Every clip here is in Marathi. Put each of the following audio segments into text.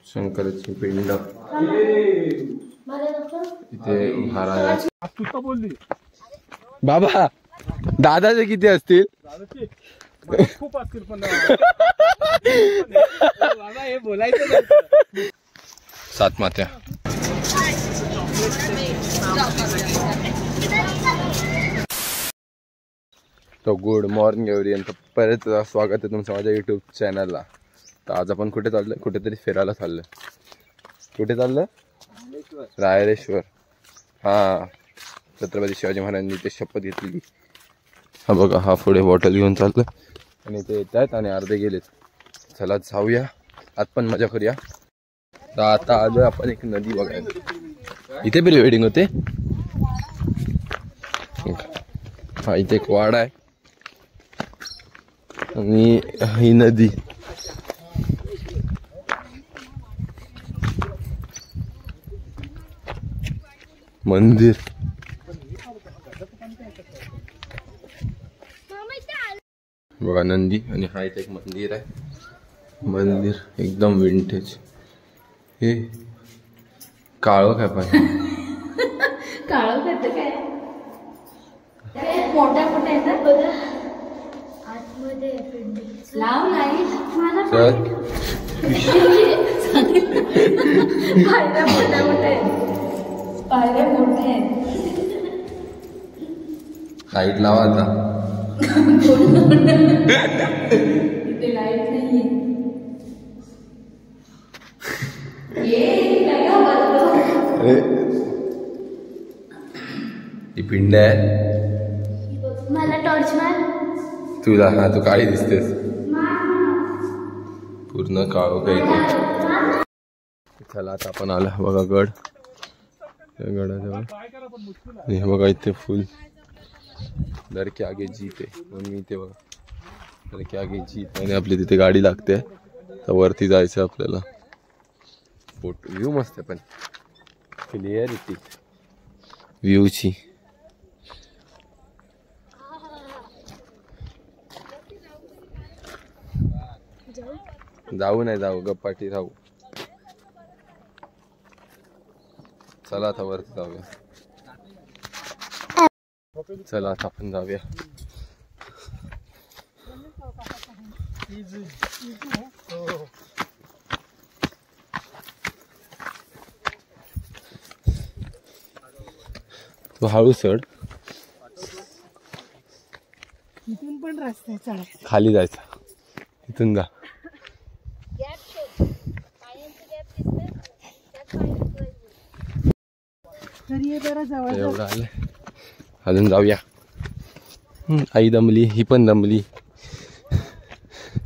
शंकराची पिंड इथे महाराज. बाबा दादाचे किती असतील? खूप असतील पण हे बोलायचं. 7 मात्या. तो गुड मॉर्निंग एव्हरीवन. परत स्वागत आहे तुमचं माझ्या यूट्यूब चॅनलला. तर आज आपण कुठे चाललं? कुठेतरी फिरायला चाललं. कुठे चाललं? रायरेश्वर. हां, छत्रपती शिवाजी महाराजांनी ते शपथ घेतलेली. हा बघा, हा पुढे बॉटल घेऊन चाललं आणि ते येत आहेत आणि अर्धे गेलेत. चला जाऊया, आत पण मजा करूया. तर आता आलोय आपण एक नदी बघायला. इथे प्री वेडिंग होते. हा इथे एक वाडा आहे आणि ही नदी. मंदिर बघा, नंदी. आणि हा इथे एक मंदिर आहे. मंदिर एकदम विंटेज. हे काळं काय पाहिजे? काळं करतं काय? मोठ्या मोठ्या आहेत बघा. आतमध्ये लाव नाही मला पायऱ्या मोठ्या मोठ्या आहेत. पायऱ्या मोठ्या आहेत. लाईट लावा आता. इथे लाईट नाहीये. ही पिंड आहे. मला टॉर्च मार. तुला हा, तू काळी दिसतेस. पूर्ण काळो काही. चला आता आपण आला बघा गड. गडाजवळ आणि हे बघा इथे फुल. डर के आगे जीत आहे म्हणून मी इथे बघा. डर के आगे जीत. आणि आपली तिथे गाडी लागते. तर वरती जायचं आपल्याला. फोटो व्ह्यू मस्त आहे पण क्लिअरिटी व्ह्यूची. जाऊ नाही जाऊ, गप्पाटी राहू. चला आता वरती जाऊया. चला आता आपण जाऊया. तू हळू चढ. इथून पण रस्ता चढायचा. खाली जायचं. इथून जा. एवढं आलं. अजून जाऊया. आई दमली, ही पण दमली,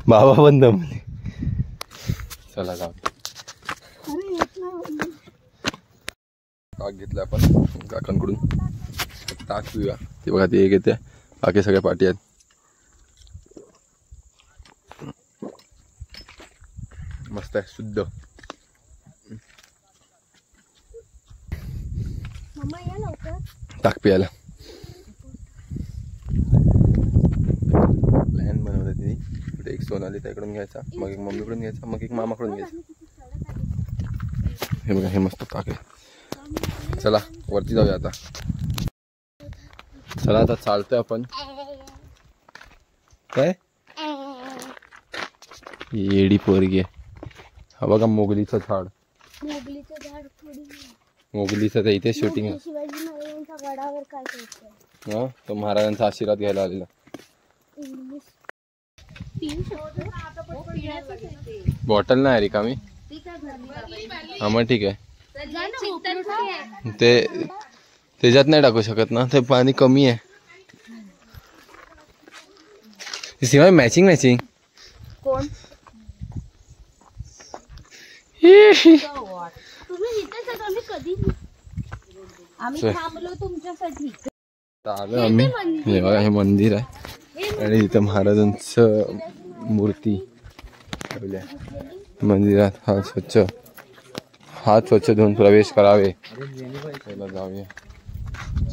बाबा पण दमली. चला जाऊ. ताक घेतलं आपण काकांकडून. ताक पिऊया. ते बघा ते एक येते. बाकी सगळ्या पार्टी आहेत. मस्त आहे, शुद्ध. ताक पियाला प्लॅन बनवला तिने. कुठे एक सोनाली त्याकडून घ्यायचा, मग एक मम्मीकडून घ्यायचा, मग एक मामाकडून घ्यायचा. हे बघा, हे मस्त ताक आहे. चला वरती जाऊया आता. चला आता चालतोय आपण. काय येडी पोरगी आहे. हा बघा मोगलीचं झाड. मोगलीचं तर इथे शूटिंग आहे. शिवाजी महाराजांच्या गडावर काय करतोय? हा, तो महाराजांचा आशीर्वाद घ्यायला आलेला. बॉटल नाही रिकामी. हा मग ठीक आहे. ते त्याच्यात नाही टाकू शकत ना, ते पाणी कमी आहे. शिवाय मॅचिंग मॅचिंग कोण? आम्ही थांबलो तुमच्यासाठी. आलो आम्ही. हे बघा, हे मंदिर आहे आणि इथं महाराजांचं मूर्ती ठेवल्या मंदिरात. हात स्वच्छ धुवून प्रवेश करावे. चला जाऊया.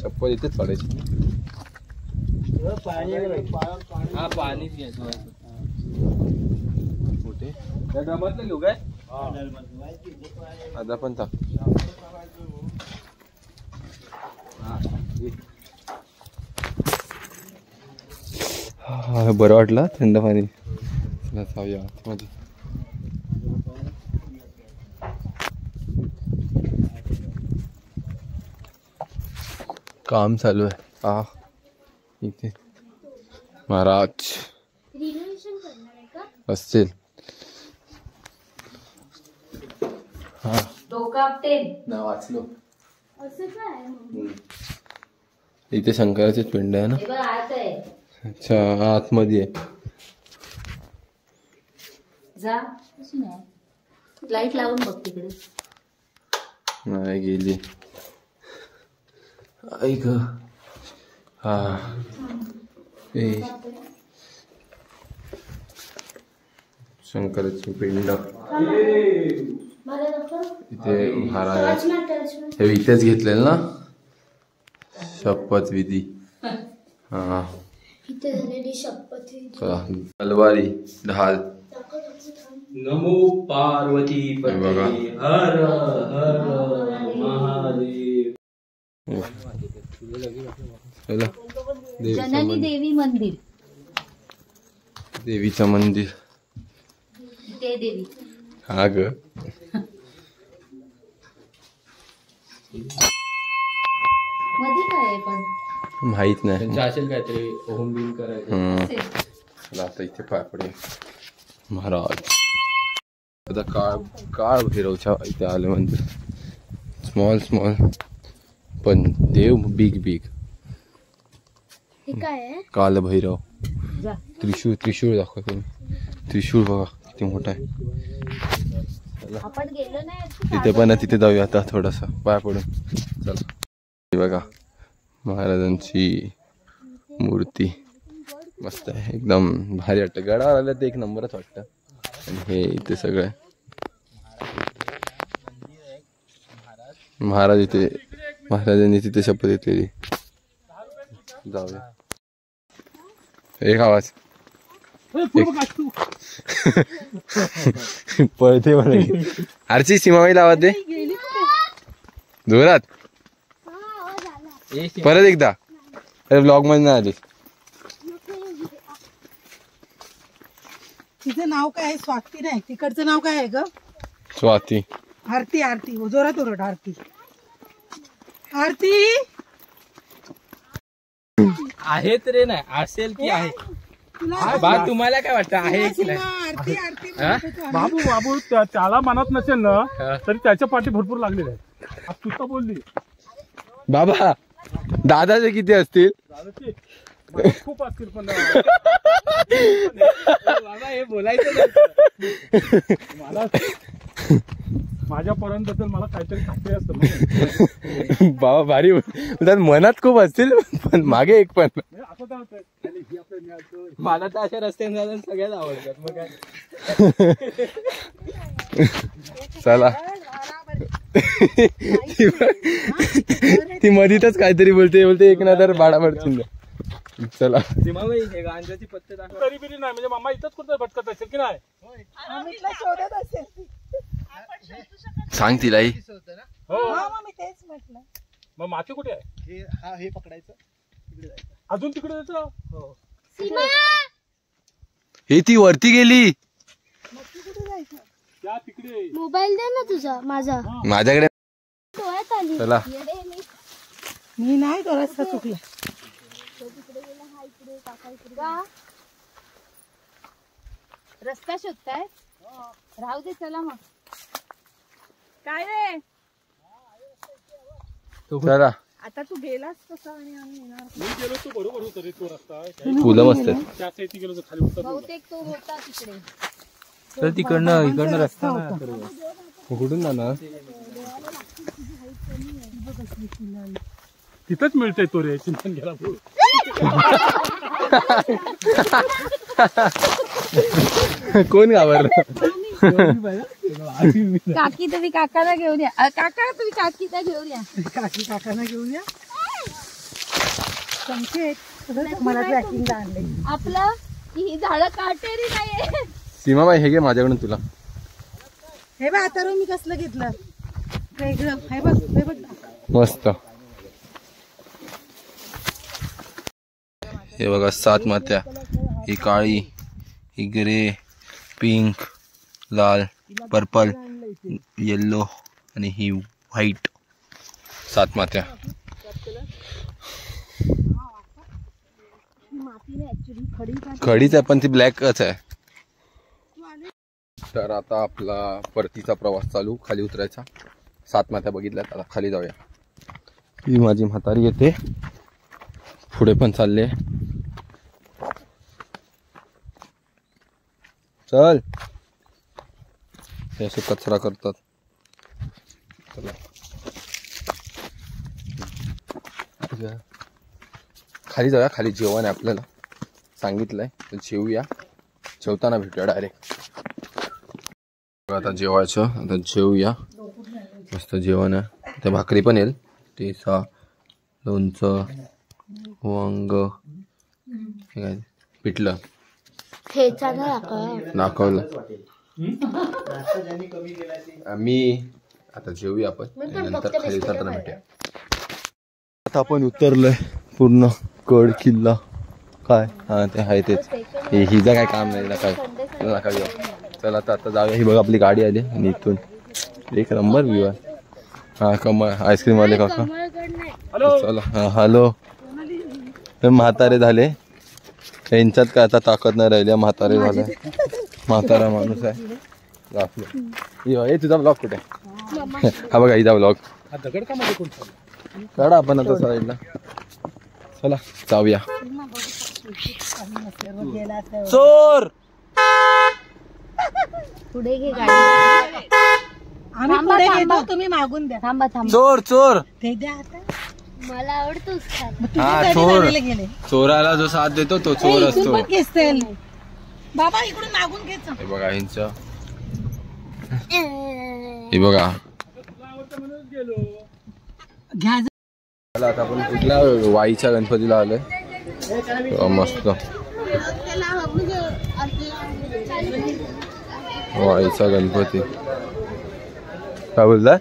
चप्पल इथेच काढायची. पाणी मोठे. त्या डबातलं घेऊ काय? आता पण था बरं वाटलं थंड पाणी. चला जाऊया आतमध्ये. काम चालू आहे. हा इथे महाराज रिनोव्हेशन करणार आहे का? असतील. हा ना वाचलो. असं काय? इथे शंकराचे पिंड आहे ना. अच्छा आतमध्ये आहे. जा लाईट लावून बघ तिकडे. नाही गेली. ऐक हा ए शंकराची पिंड मला नको. इथे महाराज टच ना, टच ना. हे इथेच घेतलेलं ना शपथ विधी. हा इथे झालेली शपथ. चला तलवारी ढाल. नमो पार्वती हे बघा. पते हर हर महादेव. चला देवीचं जननी मंदिर. देवी मंदिर. देवीचं मंदिर. ते देवी हा ग मध्ये काय आहे पण माहित नाही. त्यांच्या असेल काहीतरी होम बिल करायचं. असेल. चला आता इथे पाय पडे महाराज. आता काळ भैरवच्या इथे आलं मंदिर. स्मॉल पण देव बिग. हे काय आहे? काल भैरव. जा. त्रिशूळ दाखवतो मी. त्रिशूळ बघा किती मोठा आहे. आपण गेलो नाही तिथे पण आहे, तिथे जाऊया आता थोडासा पाय पडून. चला हे बघा महाराजांची मूर्ती मस्त आहे एकदम भारी वाटतं. गडावर आलं तर एक नंबरच वाटतं. आणि हे इथे सगळं महाराज इथे महाराजांनी तिथे शपथ घेतलेली. जाऊया. एक आवाज पळते मला. आरची सीमाबाईला आवाज दे जोरात. परत एकदा. अरे ब्लॉग मध्ये नाही आली. तिचं नाव काय आहे? स्वाती नाही, तिकडचं नाव काय आहे ग? स्वाती. आरती जोरात ओरड. आरती आहेत रे नाही असेल की आहे. बा तुम्हाला काय वाटतं आहे की नाही? आरती बाबू त्याला मनात नसेल ना तरी त्याच्या पाठी भरपूर लागलेले आहेत. तू तर बोलली बाबा दादाचे किती असतील? दादाची खूप असतील पण बाबा हे बोलायचं मला. माझ्या पोरांबद्दल मला काहीतरी खात्री असतं. बाबा भारी बोलतात. मनात खूप असतील पण मागे एक पण. असं काय होतं मला तर अशा रस्त्याने सगळ्यात आवडतात. मग काय चला ती मधीतच काहीतरी बोलते एक ना तर बाळा मरचिंद. चला सीमाबाई हे गांजाची पत्ते दाखव. तरी बिरी नाही म्हणजे मामा इथंच कुठं भटकत असेल की नाही? शोधत असेल. सांग तिलाही. हो मी तेच म्हटलं. मग माती कुठे आहे? हे पकडायचं अजून तिकडे जायचं. हो हे ती वरती गेली. त्या तिकडे मोबाईल दे ना तुझा. माझा माझ्याकडे. डोळ्यात आली. चला मी नाही तो रस्ता चुकला. रस्ता शोधताय? राहू दे चला मग. काय रे चला. आता तू गेलास कसा आणि आम्ही येणार? मी गेलो तो बरोबर होतो रे तो रस्ता. फुलं मस्त आहेत. त्या साईडने गेलो तर खाली उतरलो. बहुतेक तो होता तिकडे. तर इकडनं रस्ता कुठून जाणार? तिथंच मिळतंय तो रे चिंतन घ्यायला. कोण घाबरलं? काकी तुम्ही काकाला घेऊन या. काका तुम्ही काकीला घेऊन या. काकांना घेऊन या. संकेत मला ट्रॅकिंगला आणले. आपलं ही झाडं काटेरी नाहीये. सीमाबाई हे घे माझ्याकडून तुला. हे बघ आता मी कसलं घेतलं वेगळं. हे बघ हे बघ मस्त. हे बघा 7 मात्या. ही काळी, ही ग्रे, पिंक, लाल, पर्पल, येल्लो आणि ही व्हाईट. 7 मात्या. खडीच आहे पण ती ब्लॅकच आहे. तर आता आपला परतीचा प्रवास चालू. खाली उतरायचा. 7 मात्या बघितल्यात. आता खाली जाऊया. ही माझी म्हातारी येते. पुढे पण चालले. चल. हे असे कचरा करतात. चला खाली जाऊया. खाली जेवण आहे आपल्याला सांगितलंय. तर जेवूया. जेवताना भेटूया डायरेक्ट. आता जेवायचं. आता जेवूया. मस्त जेवण आहे. त्या भाकरी पण येईल. ठेचा, लोणचं, वांग, हे काय पिठलं ठेचा दाखवलं. आम्ही आता जेवूया आपण. नंतर खाली उतरताना भेटूया. आता आपण उतरलोय पूर्ण गड किल्ला. काय हा ते आहे तेच. हिचं काय काम नाही ना काय नका घेऊ. चला आता जाऊया. ही बघा आपली गाडी आली आणि इथून एक नंबर व्ह्यू आहे. हा कमळ आईस्क्रीम वाले काका. चला हा हॅलो. म्हातारे झाले. यांच्यात काय आता ताकद नाही राहिली. म्हातारे झाले. म्हातारा माणूस आहे. हे तुझा ब्लॉग कुठे. हा बघा हिचा ब्लॉग काढा आपण आता साईडला. चला जाऊया. चोर पुढे घे गाडी. आम्ही पुढे घेतो तुम्ही मागून द्या. थांबा थांबा. चोर चोर. ते द्या आता. मला आवडतोच हा चोर. चोराला जो साथ देतो तो चोर असतो. बाबा इकडून मागून घ्यायचं. हे बघा ह्यांचं. हे बघा घ्या. चला आता आपण कुठल्या वाईच्या गणपतीला आलोय. मस्त वाईचा गणपती. काय बोलता.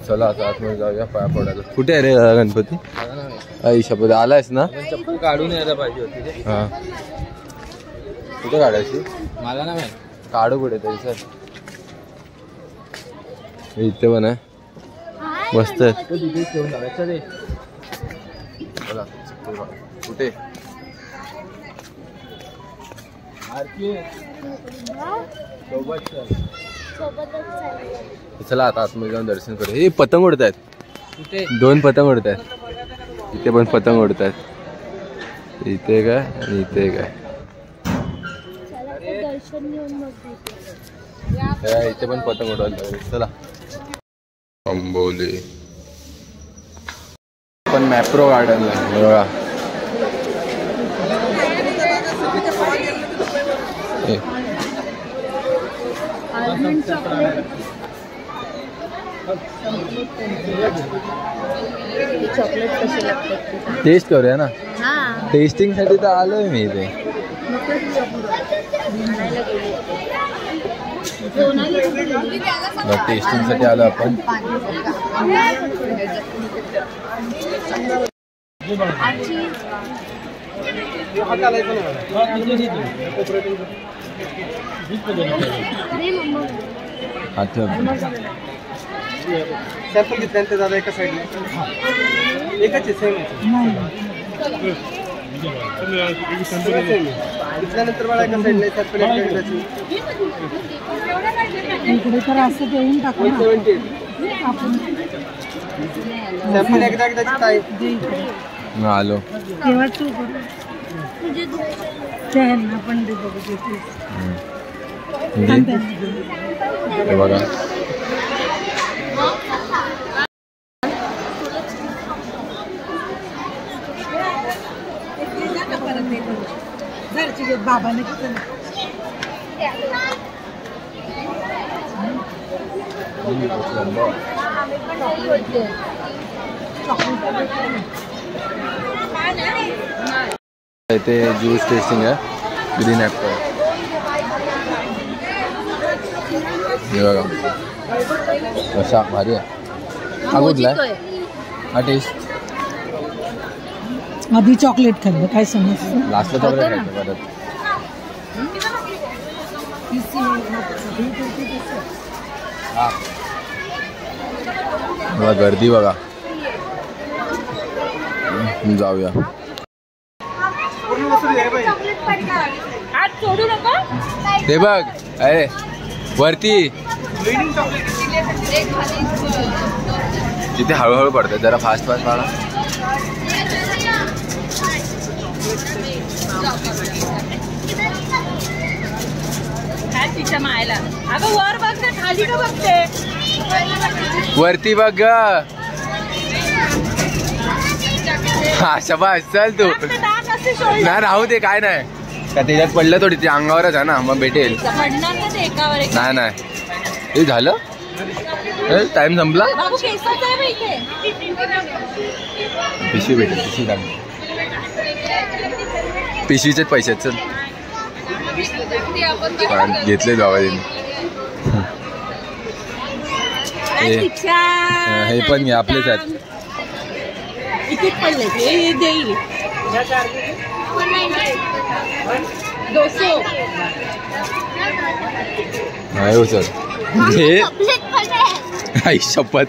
चला आता आतमध्ये जाऊया. पाया पडायला. कुठे आहे रे गणपती. आई शपथ आलायस ना. चप्पल काढून यायला पाहिजे होती. हा कुठे काढायची मला ना माहिती. काढू कुठे तरी सर. इथे पण आहे. मस्त आहे. चला कुठे. चला आता आतमध्ये जाऊन दर्शन करू. हे पतंग उडत आहेत. 2 पतंग उडत आहेत. इथे पण पतंग उडत आहेत. इथे काय आणि इथे काय. इथे पण पतंग उडवायला. चला अंबोली पण मॅप्रो गार्डनला बघा. चॉकलेट कसे लागतात. टेस्ट करूया ना. टेस्टिंग साठी तर आलोय मी इथे. टेस्टिंग साठी आलो आपण. सॅम्पल घेतल्यानंतर दादा एका साईडला एकच आहे. सेम घेतल्यानंतर मला एका साईडला सॅम्पल इकडे तर असं देऊन टाकू. सॅम्पल एकदा आलो. तेव्हा तू त्यांना पण दे बघू. हे बघा घरची बाबाने चॉकलेट इथे ज्यूस टेस्टिंग आहे ग्रीन ॲपल. हे बघा कसा भारी आहे. हा कुठला आहे? हा टेस्ट आधी चॉकलेट खाल्लं काय समज. लास्टला चॉकलेट खायचं परत. हा बघा गर्दी बघा. जाऊया. हात सोडू नका. ते बघ अरे वरती तिथे हळूहळू पडतं जरा फास्ट फास्ट पाडा. काय तिच्या मायला अगं वर बघते खाली का बघते. वरती बघ. हा शबाश चल तू. नाही राहू दे काय नाही का त्याच्यात पडलं थोडी ते अंगावरच आहे ना मग भेटेल. पडणार ना ते एकावर एक. नाही नाही हे झालं टाइम संपला. बाबू केसाचं आहे बघ इथे. पिशवी भेटेल पिशवी टाक. पिशवीचेच पैसे चल घेतले बाबाजीने. हे पण घे आपलेच आहेत. किती पडले ते देईल. 200. नाही हो सर हे आई शपथ.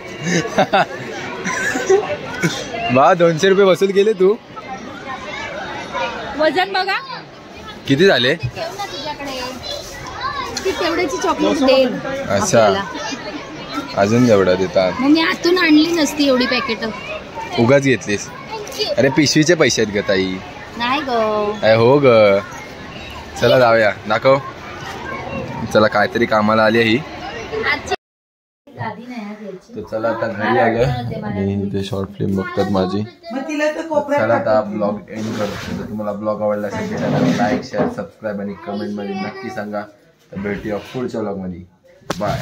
बा 200 रुपये वसूल केले तू. वजन बघा किती झाले. ती तेवढ्याची चॉकलेट देईल. अच्छा अजून एवढा देतात. मी आतून आणली नसती एवढी पॅकेट. उगाच घेतलीस. अरे पिशवीचे पैसे आहेत ग ताई. नाही ग अरे हो ग. चला जाऊया दाखव. चला काहीतरी कामाला आली ही. तर चला आता घरी आलोय आणि ते शॉर्ट फिल्म बघतात माझी. चला आता ब्लॉग एंड करतो. जर तुम्हाला ब्लॉग आवडला असेल तर लाईक शेअर सबस्क्राईब आणि कमेंट मध्ये नक्की सांगा. तर भेटूया पुढच्या ब्लॉग मध्ये. बाय.